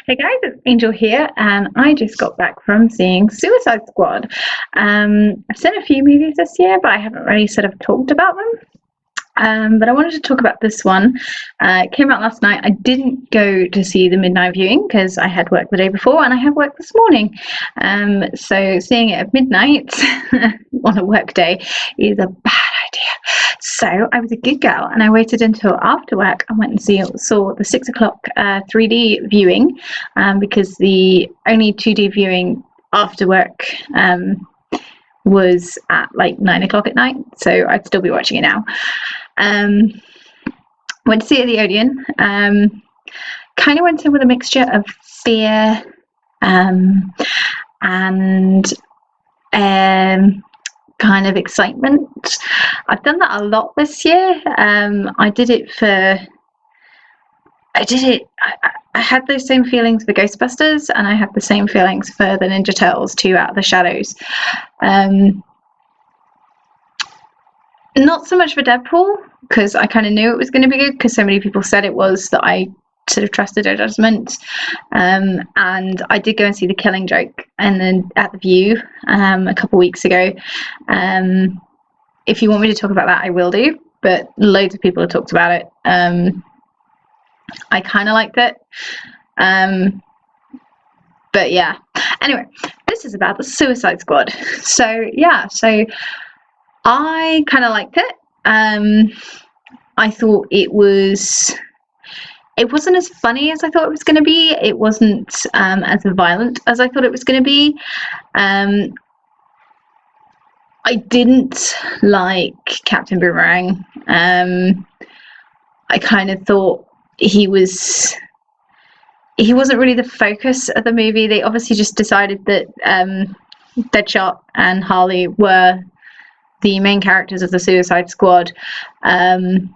Hey guys, it's Angel here, and I just got back from seeing Suicide Squad. I've seen a few movies this year, but I haven't really sort of talked about them. But I wanted to talk about this one. It came out last night. I didn't go to see the midnight viewing because I had work the day before and I had work this morning. So seeing it at midnight on a work day is a bad idea. So I was a good girl and I waited until after work and went and saw the 6 o'clock 3D viewing because the only 2D viewing after work was at like 9 o'clock at night, so I'd still be watching it now. Went to see it at the Odeon. Kind of went in with a mixture of fear and kind of excitement. I've done that a lot this year. I had those same feelings for Ghostbusters, and I had the same feelings for the Ninja Turtles 2 Out of the Shadows. Not so much for Deadpool, because I kind of knew it was going to be good, because so many people said it was, that I sort of trusted their judgment. And I did go and see The Killing Joke and then at the View a couple weeks ago. If you want me to talk about that, I will do, but loads of people have talked about it. I kind of liked it. But yeah. Anyway, this is about the Suicide Squad. So I kind of liked it. I thought it wasn't as funny as I thought it was going to be. It wasn't as violent as I thought it was going to be. I didn't like Captain Boomerang. I kind of thought he wasn't really the focus of the movie. They obviously just decided that Deadshot and Harley were the main characters of the Suicide Squad, and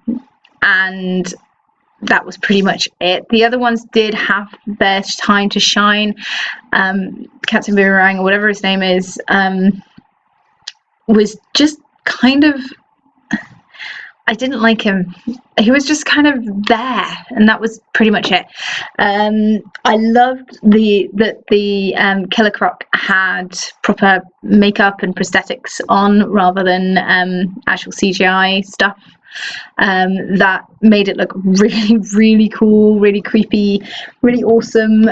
that was pretty much it. The other ones did have their time to shine. Captain Boomerang, or whatever his name is, was just kind of, I didn't like him. He was just kind of there, and that was pretty much it. I loved that the Killer Croc had proper makeup and prosthetics on rather than actual CGI stuff. That made it look really, really cool, really creepy, really awesome.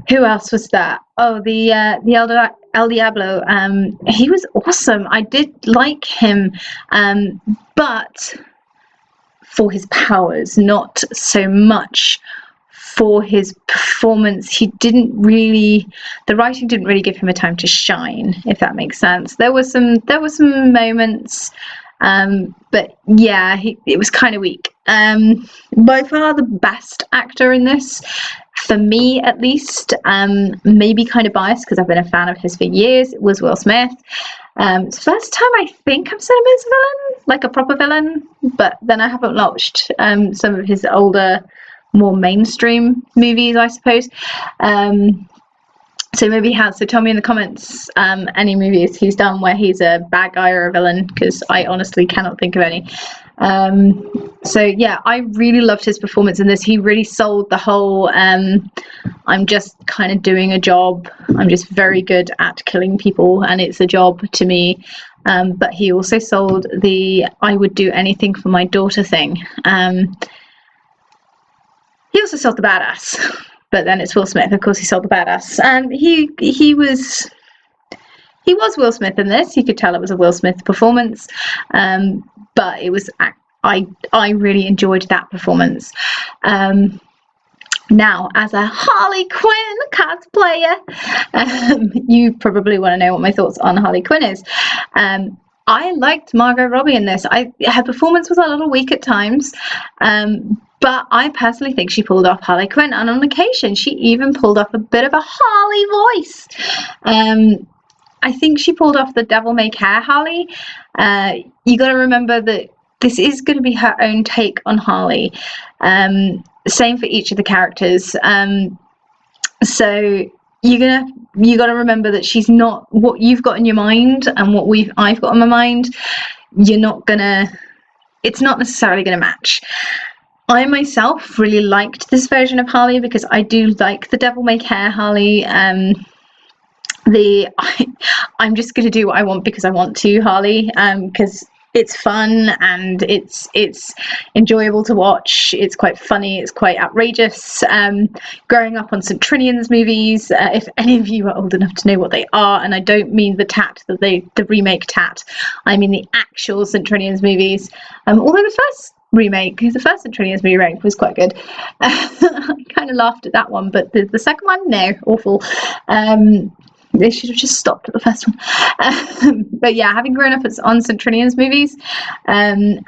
Who else was that? Oh, the El Diablo. He was awesome. I did like him, but for his powers, not so much for his performance. The writing didn't really give him a time to shine, if that makes sense. There were some moments, but yeah, it was kind of weak. By far the best actor in this, for me at least, maybe kind of biased because I've been a fan of his for years, it was Will Smith. It's the first time I think I've seen him as a villain, like a proper villain, but then I haven't watched some of his older, more mainstream movies, I suppose. So maybe he has. So tell me in the comments any movies he's done where he's a bad guy or a villain, because I honestly cannot think of any. So yeah, I really loved his performance in this. He really sold the whole I'm just kind of doing a job. I'm just very good at killing people and it's a job to me. But he also sold the I would do anything for my daughter thing. He also sold the badass. But then it's Will Smith, of course. He sold the badass, and he was Will Smith in this. You could tell it was a Will Smith performance, but it was I really enjoyed that performance. Now, as a Harley Quinn cosplayer, you probably want to know what my thoughts on Harley Quinn is. I liked Margot Robbie in this. Her performance was a little weak at times. But I personally think she pulled off Harley Quinn, and on occasion she even pulled off a bit of a Harley voice. I think she pulled off the devil may care Harley. You got to remember that this is going to be her own take on Harley. Same for each of the characters. So you got to remember that she's not what you've got in your mind and what I've got in my mind. It's not necessarily going to match. I myself really liked this version of Harley because I do like the devil may care Harley. I'm just going to do what I want because I want to Harley, because it's fun and it's enjoyable to watch. It's quite funny, it's quite outrageous. Growing up on St. Trinian's movies, if any of you are old enough to know what they are, and I don't mean the remake Tat, I mean the actual St. Trinian's movies, although the first St. Trinian's remake was quite good. I kind of laughed at that one, but the second one, no, awful. They should have just stopped at the first one. But yeah, having grown up on St. Trinian's movies, and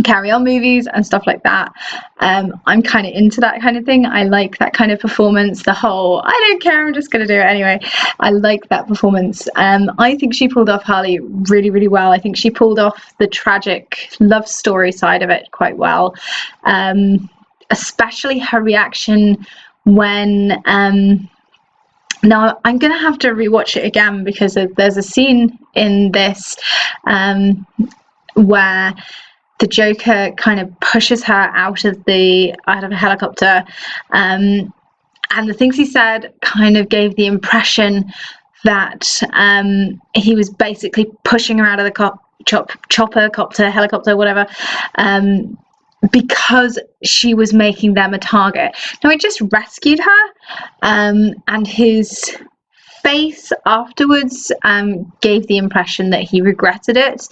Carry On movies and stuff like that, I'm kind of into that kind of thing. I like that kind of performance. The whole, I don't care, I'm just going to do it anyway. I like that performance. I think she pulled off Harley really, really well. I think she pulled off the tragic love story side of it quite well. Especially her reaction when... Now, I'm going to have to rewatch it again because there's a scene in this where the Joker kind of pushes her out of a helicopter, and the things he said kind of gave the impression that he was basically pushing her out of the helicopter, whatever, because she was making them a target. Now, he just rescued her, and his face afterwards gave the impression that he regretted it.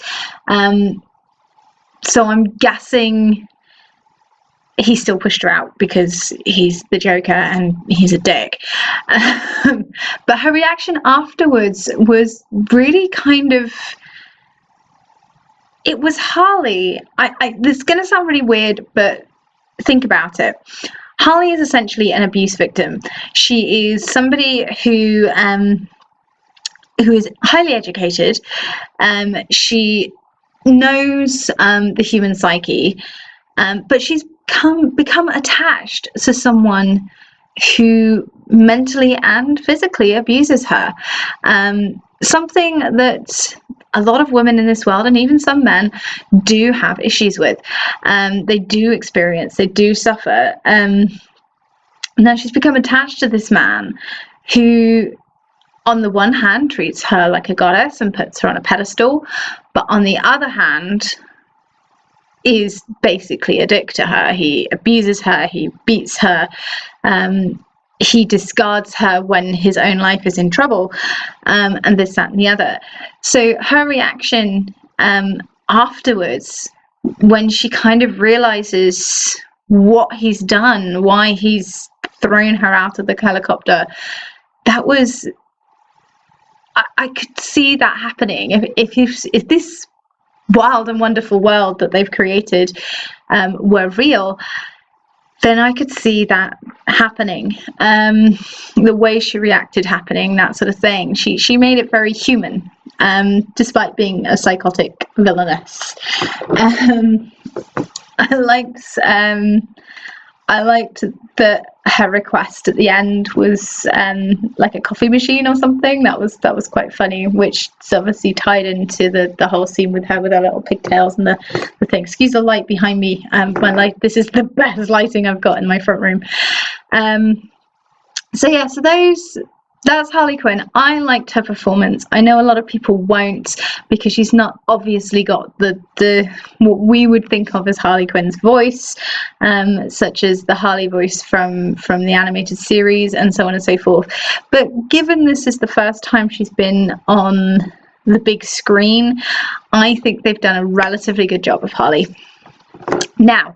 So I'm guessing he still pushed her out because he's the Joker and he's a dick. But her reaction afterwards was really kind of... It was Harley. This is going to sound really weird, but think about it. Harley is essentially an abuse victim. She is somebody who is highly educated. She knows the human psyche, but she's become attached to someone who mentally and physically abuses her. Something that a lot of women in this world, and even some men, do have issues with. They do experience, they do suffer. Now she's become attached to this man who, on the one hand, treats her like a goddess and puts her on a pedestal, but on the other hand, is basically a dick to her. He abuses her, he beats her, he discards her when his own life is in trouble, and this, that, and the other. So her reaction afterwards, when she kind of realizes what he's done, why he's thrown her out of the helicopter, that was... I could see that happening. If this wild and wonderful world that they've created were real, then I could see that happening. The way she reacted happening, that sort of thing. She made it very human, despite being a psychotic villainess. I liked that her request at the end was like a coffee machine or something. That was quite funny, which is obviously tied into the whole scene with her little pigtails and the thing. Excuse the light behind me. My light. This is the best lighting I've got in my front room. That's Harley Quinn. I liked her performance. I know a lot of people won't, because she's not obviously got the what we would think of as Harley Quinn's voice, such as the Harley voice from the animated series and so on and so forth. But given this is the first time she's been on the big screen, I think they've done a relatively good job of Harley. Now,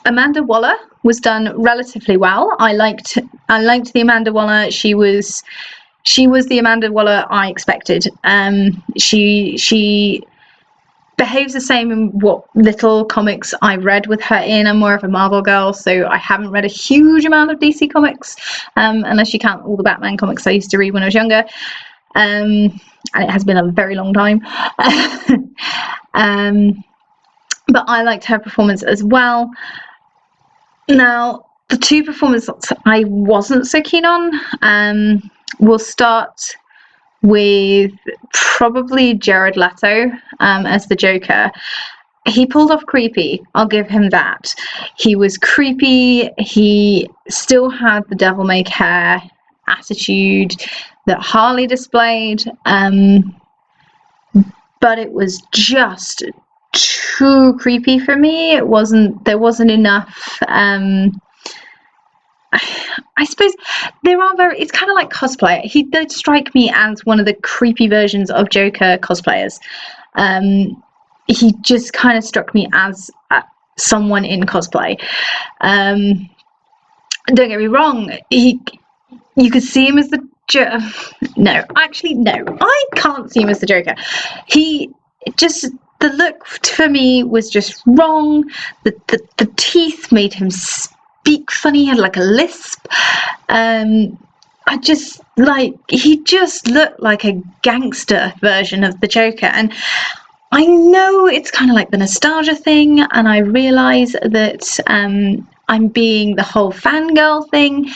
Amanda Waller was done relatively well. I liked the Amanda Waller. She was the Amanda Waller I expected. She behaves the same in what little comics I read with her in. I'm more of a Marvel girl, so I haven't read a huge amount of DC comics, unless you count all the Batman comics I used to read when I was younger. And it has been a very long time. But I liked her performance as well. Now, the two performances I wasn't so keen on, we'll start with probably Jared Leto as the Joker. he pulled off creepy. I'll give him that. He was creepy. He still had the devil may care attitude that Harley displayed. But it was just too creepy for me. There wasn't enough. I suppose it's kind of like cosplay. He did strike me as one of the creepy versions of Joker cosplayers. He just kind of struck me as someone in cosplay. Don't get me wrong, you could see him as the no, actually no, I can't see him as the Joker. The look for me was just wrong. The teeth made him speak funny. He had like a lisp. He just looked like a gangster version of the Joker. And I know it's kind of like the nostalgia thing, and I realise that I'm being the whole fangirl thing.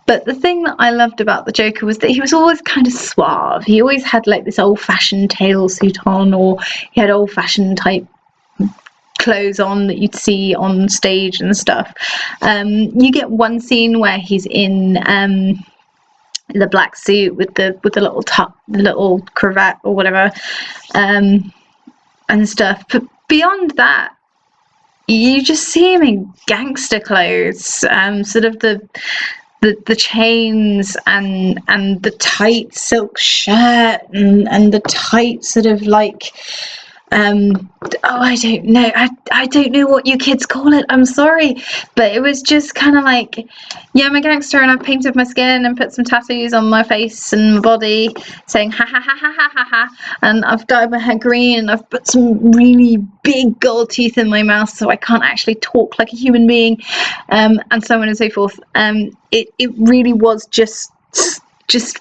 But the thing that I loved about the Joker was that he was always kind of suave. He always had like this old-fashioned tail suit on, or he had old-fashioned type clothes on that you'd see on stage and stuff. You get one scene where he's in the black suit with the little top, the little cravat or whatever, and stuff. But beyond that, you just see him in gangster clothes, sort of the chains and the tight silk shirt and the tight sort of like I don't know. I don't know what you kids call it. I'm sorry. But it was just kind of like, yeah, I'm a gangster and I've painted my skin and put some tattoos on my face and my body saying ha ha ha ha ha ha ha. And I've dyed my hair green and I've put some really big gold teeth in my mouth so I can't actually talk like a human being, and so on and so forth. It really was just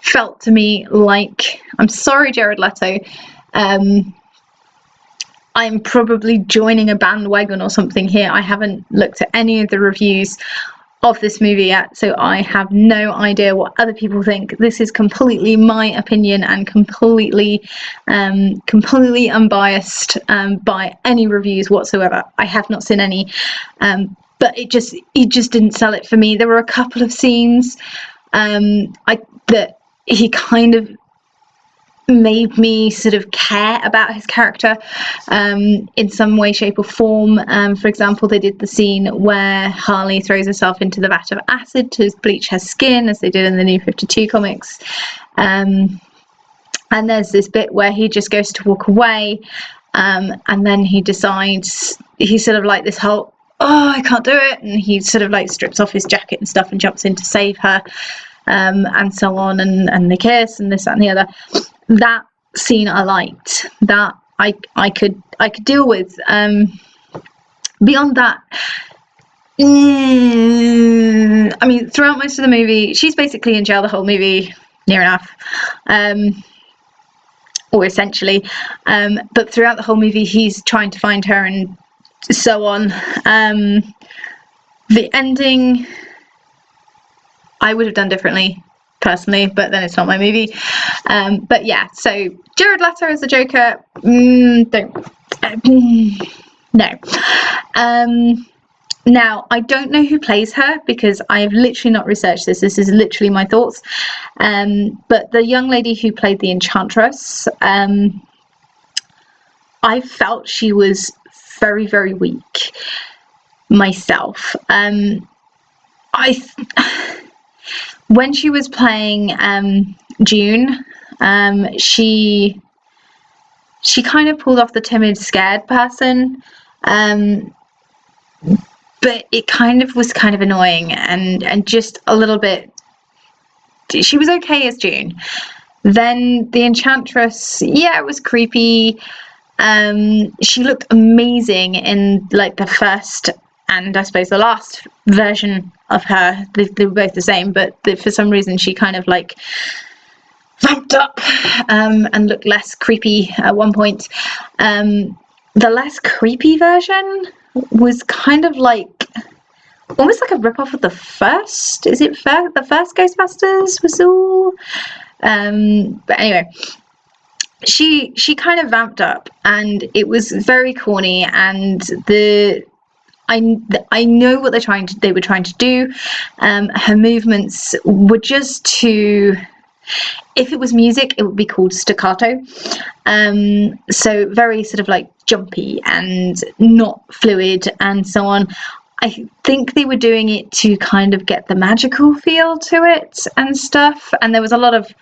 felt to me like, I'm sorry, Jared Leto, I'm probably joining a bandwagon or something here. I haven't looked at any of the reviews of this movie yet, so I have no idea what other people think. This is completely my opinion and completely unbiased by any reviews whatsoever. I have not seen any, but it just didn't sell it for me. There were a couple of scenes that he kind of made me sort of care about his character in some way, shape or form. For example, they did the scene where Harley throws herself into the vat of acid to bleach her skin, as they did in the New 52 comics. And there's this bit where he just goes to walk away, and then he decides, he's sort of like this whole, oh, I can't do it, and he sort of like strips off his jacket and stuff and jumps in to save her, and so on, and they kiss and this, that and the other. That scene I liked. That I could deal with. Beyond that, I mean, throughout most of the movie, she's basically in jail the whole movie, near enough, or essentially. But throughout the whole movie, he's trying to find her and so on. The ending, I would have done differently, personally, but then it's not my movie. But yeah, so Jared Leto as the Joker, no. Now, I don't know who plays her because I have literally not researched this. This is literally my thoughts. But the young lady who played the Enchantress, I felt she was very, very weak myself. When she was playing June, she kind of pulled off the timid, scared person, but it was kind of annoying and just a little bit. She was okay as June. Then the Enchantress, yeah, it was creepy. She looked amazing in like the first and I suppose the last version of her. They were both the same, but for some reason she kind of like vamped up and looked less creepy at one point. The less creepy version was kind of like almost like a rip-off of the first. Is it the first Ghostbusters was all? But anyway, she kind of vamped up, and it was very corny, and I know what they were trying to do. Her movements were just too. If it was music, it would be called staccato. So very sort of like jumpy and not fluid and so on. I think they were doing it to kind of get the magical feel to it and stuff. And there was a lot of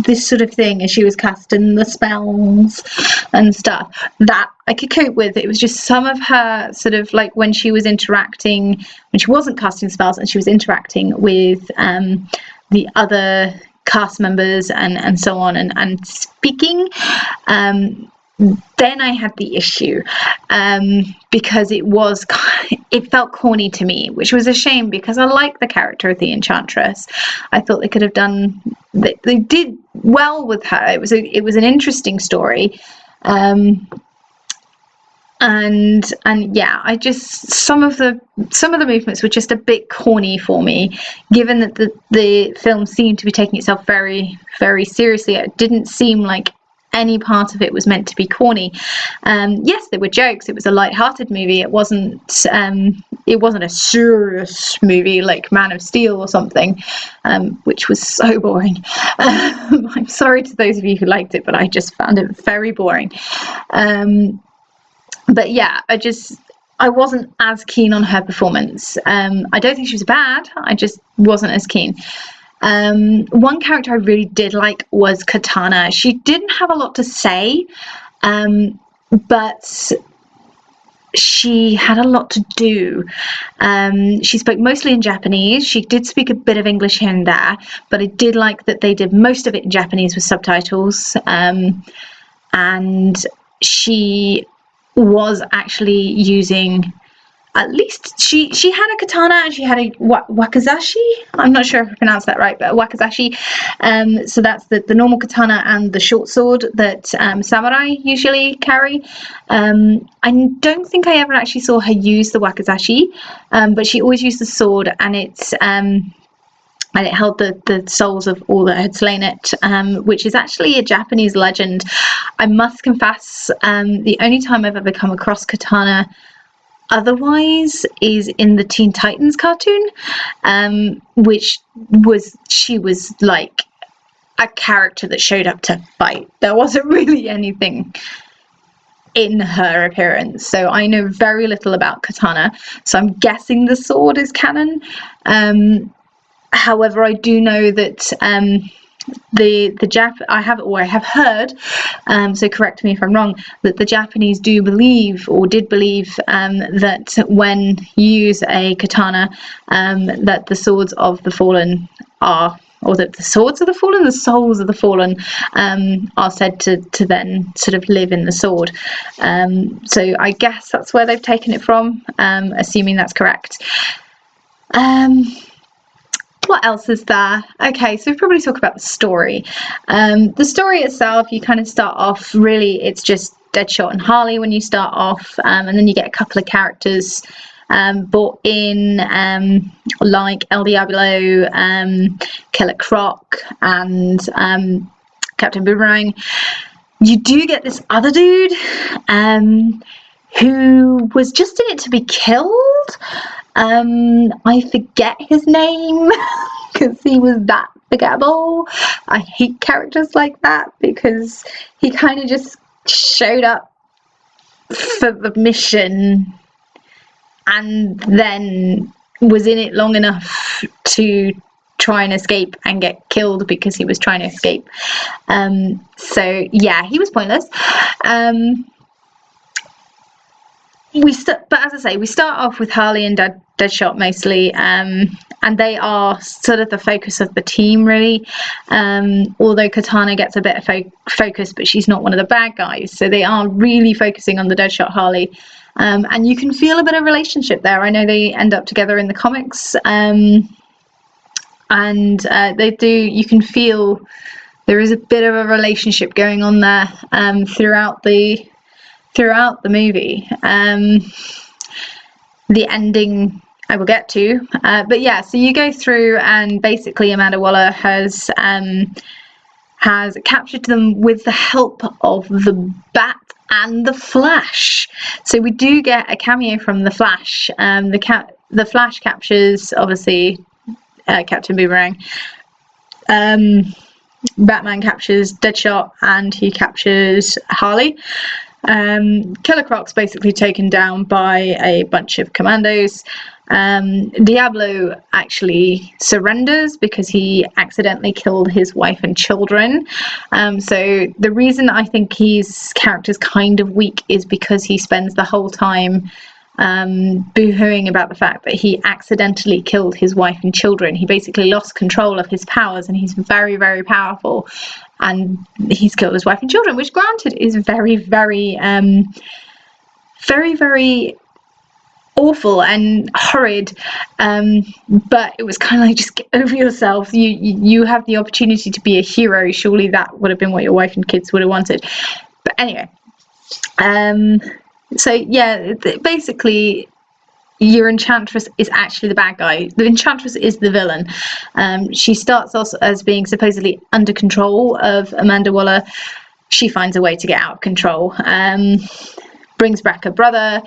this sort of thing as she was casting the spells and stuff that I could cope with. It was just some of her sort of like when she was interacting, when she wasn't casting spells and she was interacting with the other cast members and so on and speaking, then I had the issue because it felt corny to me, which was a shame because I like the character of the Enchantress. I thought they could have done, they did well with her. It was an interesting story. And yeah, I just some of the movements were just a bit corny for me, given that the film seemed to be taking itself very, very seriously. It didn't seem like any part of it was meant to be corny. Yes, there were jokes. It was a light-hearted movie. It wasn't a serious movie like Man of Steel or something, which was so boring. I'm sorry to those of you who liked it, but I just found it very boring. But yeah, I wasn't as keen on her performance. I don't think she was bad. I just wasn't as keen. One character I really did like was Katana. She didn't have a lot to say, but she had a lot to do. She spoke mostly in Japanese. She did speak a bit of English here and there, but I did like that they did most of it in Japanese with subtitles. And she was actually using, at least she had a katana and she had a wakizashi. I'm not sure if I pronounced that right, but a wakizashi. So that's the normal katana and the short sword that samurai usually carry. I don't think I ever actually saw her use the wakizashi, but she always used the sword, and it held the souls of all that had slain it, which is actually a Japanese legend. I must confess, the only time I've ever come across katana otherwise is in the Teen Titans cartoon, which she was like a character that showed up to fight. There wasn't really anything in her appearance, so I know very little about katana, so I'm guessing the sword is canon. However, I do know that I have heard, so correct me if I'm wrong, that the Japanese did believe that when you use a katana, that the swords of the fallen are, or that the swords of the fallen, the souls of the fallen, are said to then sort of live in the sword. So I guess that's where they've taken it from, assuming that's correct. What else is there? Okay, so we probably talk about the story. The story itself, you kind of start off, really, it's just Deadshot and Harley when you start off, and then you get a couple of characters brought in, like El Diablo, Killer Croc, and Captain Boomerang. You do get this other dude who was just in it to be killed. I forget his name because he was that forgettable. I hate characters like that because he kind of just showed up for the mission and then was in it long enough to try and escape and get killed because he was trying to escape. So yeah, he was pointless. But as I say, we start off with Harley and Deadshot mostly, and they are sort of the focus of the team, really. Although Katana gets a bit of focus, but she's not one of the bad guys, so they are really focusing on the Deadshot Harley. And you can feel a bit of relationship there. I know they end up together in the comics, and they do. You can feel there is a bit of a relationship going on there throughout the movie. The ending I will get to, but yeah, so you go through and basically Amanda Waller has has captured them with the help of the Bat and the Flash. So we do get a cameo from the Flash. The Flash captures, obviously, Captain Boomerang. Batman captures Deadshot, and he captures Harley. Killer Croc's basically taken down by a bunch of commandos. Diablo actually surrenders because he accidentally killed his wife and children. So the reason I think his character's kind of weak is because he spends the whole time boo-hooing about the fact that he accidentally killed his wife and children. He basically lost control of his powers, and he's very, very powerful, and he's killed his wife and children, which granted is very, very very awful and horrid, but it was kind of like, just get over yourself. You have the opportunity to be a hero. Surely that would have been what your wife and kids would have wanted. But anyway, so yeah, basically your Enchantress is actually the bad guy. The Enchantress is the villain. She starts off as being supposedly under control of Amanda Waller. She finds a way to get out of control, brings back her brother,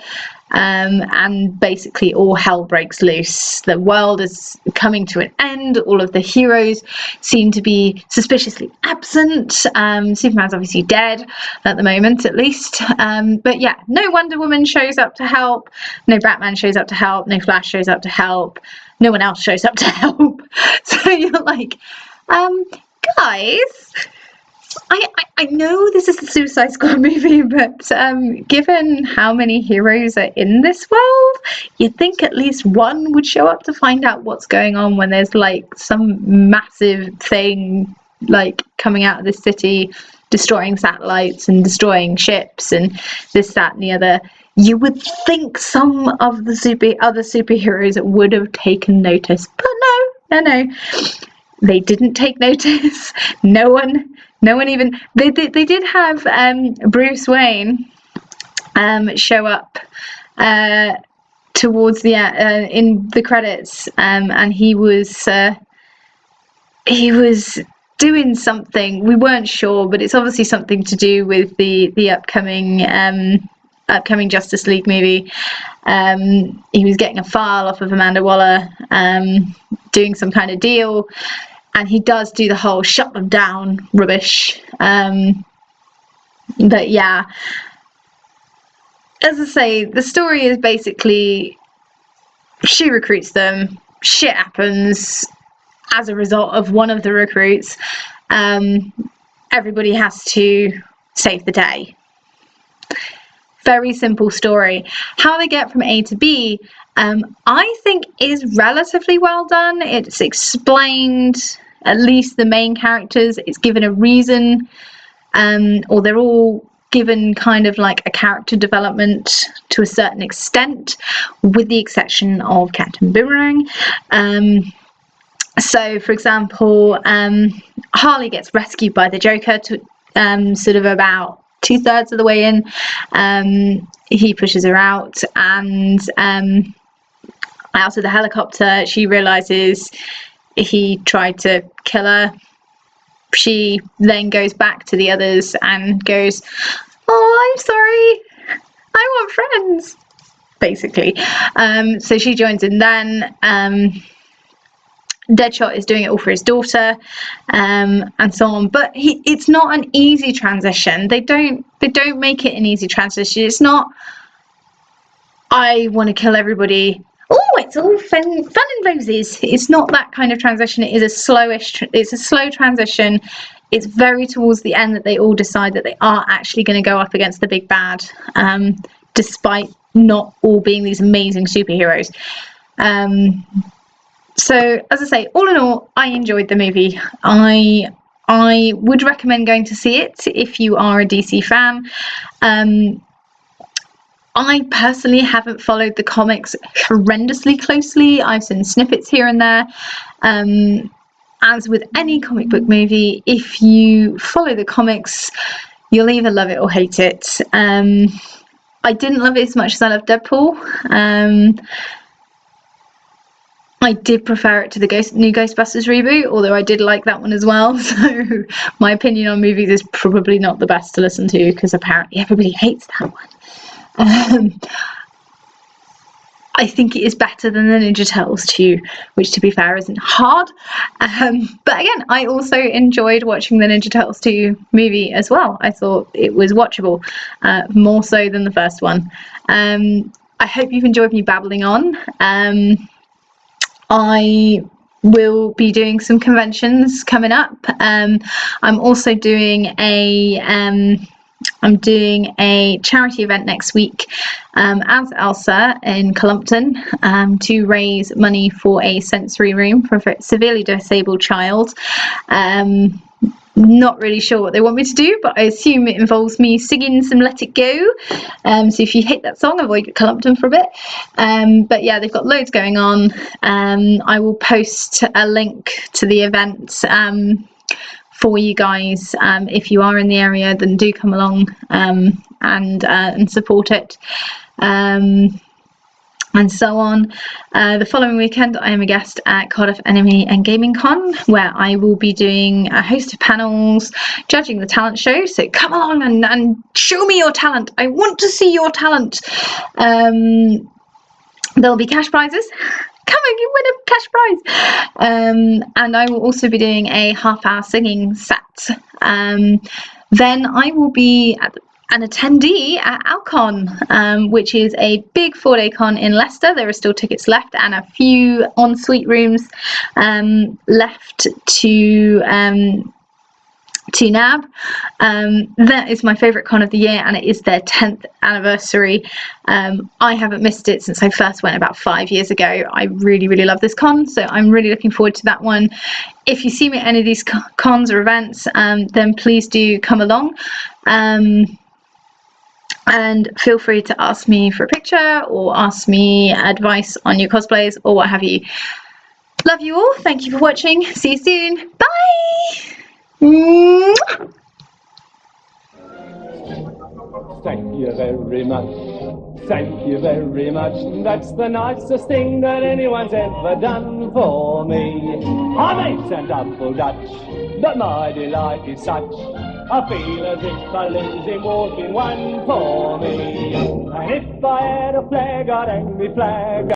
and basically all hell breaks loose. The world is coming to an end. All of the heroes seem to be suspiciously absent. Superman's obviously dead at the moment, at least. But yeah, no Wonder Woman shows up to help. No Batman shows up to help. No Flash shows up to help. No one else shows up to help. So you're like, guys, I know this is the Suicide Squad movie, but given how many heroes are in this world, you'd think at least one would show up to find out what's going on when there's like some massive thing like coming out of this city, destroying satellites and destroying ships and this, that, and the other. You would think some of the other superheroes would have taken notice, but no. They didn't take notice. No one even. They did have Bruce Wayne show up towards the in the credits, and he was doing something. We weren't sure, but it's obviously something to do with the upcoming Justice League movie. He was getting a file off of Amanda Waller, doing some kind of deal. And he does do the whole shut them down rubbish. But yeah, as I say, the story is basically she recruits them, shit happens as a result of one of the recruits. Everybody has to save the day. Very simple story. How they get from A to B, I think is relatively well done. It's explained, at least the main characters, it's given a reason, or they're all given kind of like a character development to a certain extent, with the exception of Captain Boomerang. So, for example, Harley gets rescued by the Joker to sort of about 2/3 of the way in. He pushes her out, and out of the helicopter she realizes he tried to kill her. She then goes back to the others and goes, "Oh, I'm sorry, I want friends," basically. So she joins in then. Deadshot is doing it all for his daughter, and so on. But it's not an easy transition. They don't make it an easy transition. It's not, I want to kill everybody. Oh, it's all fun and roses. It's not that kind of transition. It is a slow transition. It's very towards the end that they all decide that they are actually going to go up against the big bad, despite not all being these amazing superheroes. So, as I say, all in all, I enjoyed the movie. I would recommend going to see it if you are a DC fan. I personally haven't followed the comics horrendously closely. I've seen snippets here and there. As with any comic book movie, if you follow the comics, you'll either love it or hate it. I didn't love it as much as I loved Deadpool. I did prefer it to the new Ghostbusters reboot, although I did like that one as well. So my opinion on movies is probably not the best to listen to, because apparently everybody hates that one. I think it is better than the Ninja Turtles 2, which, to be fair, isn't hard. But again, I also enjoyed watching the Ninja Turtles 2 movie as well. I thought it was watchable, more so than the first one. I hope you've enjoyed me babbling on. I will be doing some conventions coming up. I'm also doing a charity event next week as Elsa in Cullompton to raise money for a sensory room for a severely disabled child. Not really sure what they want me to do, but I assume it involves me singing some Let It Go. So if you hate that song, avoid Cullompton for a bit. But yeah, they've got loads going on. I will post a link to the event for you guys. If you are in the area, then do come along and support it. And so on. The following weekend, I am a guest at Cardiff Enemy and Gaming Con, where I will be doing a host of panels, judging the talent show. So come along and show me your talent. I want to see your talent. There'll be cash prizes. Come and win a cash prize. And I will also be doing a half-hour singing set. Then I will be an attendee at Alcon, which is a big 4-day con in Leicester. There are still tickets left and a few ensuite rooms left to nab. That is my favourite con of the year, and it is their 10th anniversary. I haven't missed it since I first went about 5 years ago. I really, really love this con, so I'm really looking forward to that one. If you see me at any of these cons or events, then please do come along. And feel free to ask me for a picture or ask me advice on your cosplays or what have you. Love you all. Thank you for watching. See you soon. Bye. Thank you very much. Thank you very much. That's the nicest thing that anyone's ever done for me. I may turn double Dutch, but my delight is such. I feel as if I losing walking one for me. And if I had a flag, I'd hang me flag.